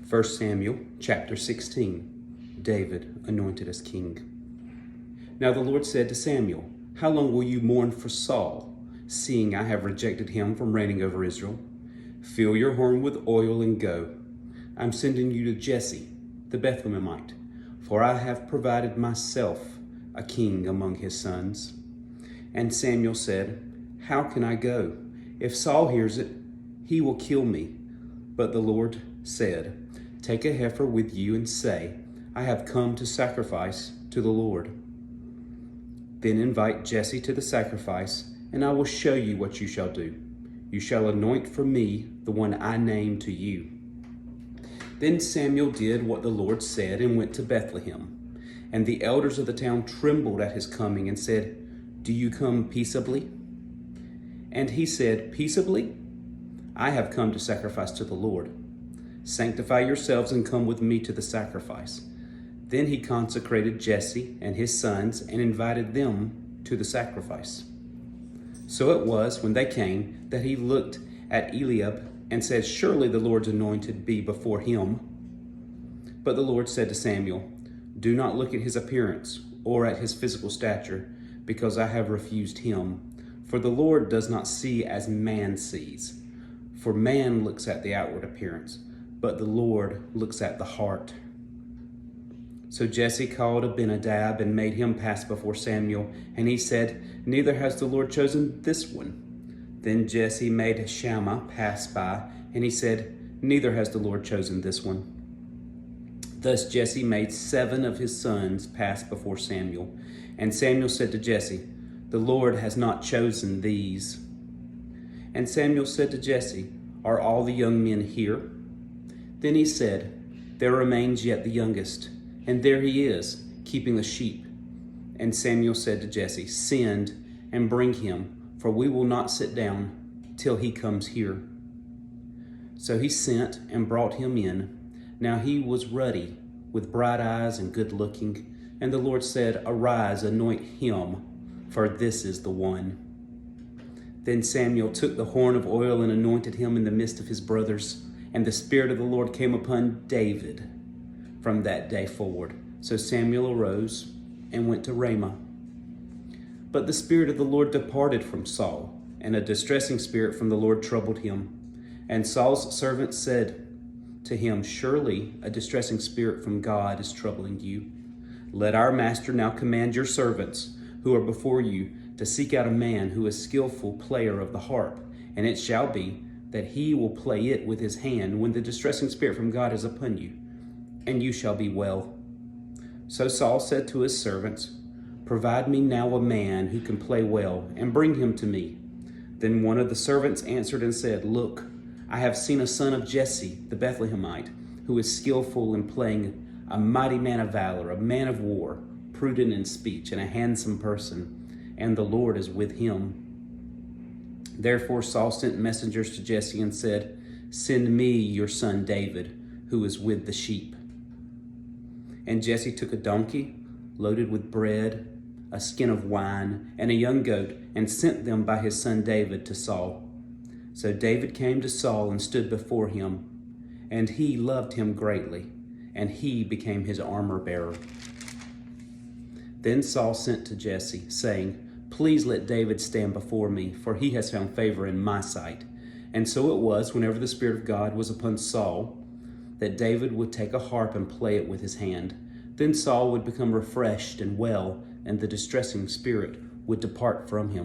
1 Samuel chapter 16, David anointed as king. Now the Lord said to Samuel, "How long will you mourn for Saul, seeing I have rejected him from reigning over Israel? Fill your horn with oil and go. I'm sending you to Jesse, the Bethlehemite, for I have provided myself a king among his sons." And Samuel said, "How can I go? If Saul hears it, he will kill me." But the Lord said, "Take a heifer with you and say, 'I have come to sacrifice to the Lord.' Then invite Jesse to the sacrifice, and I will show you what you shall do. You shall anoint for me the one I name to you." Then Samuel did what the Lord said and went to Bethlehem. And the elders of the town trembled at his coming and said, "Do you come peaceably?" And he said, "Peaceably? I have come to sacrifice to the Lord. Sanctify yourselves and come with me to the sacrifice." Then he consecrated Jesse and his sons and invited them to the sacrifice. So it was, when they came, that he looked at Eliab and said, "Surely the Lord's anointed be before him." But the Lord said to Samuel, "Do not look at his appearance or at his physical stature, because I have refused him. For the Lord does not see as man sees. For man looks at the outward appearance, but the Lord looks at the heart." So Jesse called Abinadab and made him pass before Samuel, and he said, "Neither has the Lord chosen this one." Then Jesse made Shammah pass by, and he said, "Neither has the Lord chosen this one." Thus Jesse made 7 of his sons pass before Samuel. And Samuel said to Jesse, "The Lord has not chosen these." And Samuel said to Jesse, "Are all the young men here?" Then he said, "There remains yet the youngest, and there he is, keeping the sheep." And Samuel said to Jesse, "Send and bring him, for we will not sit down till he comes here." So he sent and brought him in. Now he was ruddy, with bright eyes and good looking. And the Lord said, "Arise, anoint him, for this is the one." Then Samuel took the horn of oil and anointed him in the midst of his brothers. And the Spirit of the Lord came upon David from that day forward. So Samuel arose and went to Ramah. But the Spirit of the Lord departed from Saul, and a distressing spirit from the Lord troubled him. And Saul's servant said to him, "Surely a distressing spirit from God is troubling you. Let our master now command your servants who are before you to seek out a man who is skillful player of the harp, and it shall be that he will play it with his hand when the distressing spirit from God is upon you, and you shall be well." So Saul said to his servants, "Provide me now a man who can play well, and bring him to me." Then one of the servants answered and said, "Look, I have seen a son of Jesse, the Bethlehemite, who is skillful in playing, a mighty man of valor, a man of war, prudent in speech, and a handsome person, and the Lord is with him." Therefore Saul sent messengers to Jesse and said, "Send me your son David, who is with the sheep." And Jesse took a donkey loaded with bread, a skin of wine, and a young goat, and sent them by his son David to Saul. So David came to Saul and stood before him, and he loved him greatly, and he became his armor bearer. Then Saul sent to Jesse, saying, "Please let David stand before me, for he has found favor in my sight." And so it was, whenever the Spirit of God was upon Saul, that David would take a harp and play it with his hand. Then Saul would become refreshed and well, and the distressing spirit would depart from him.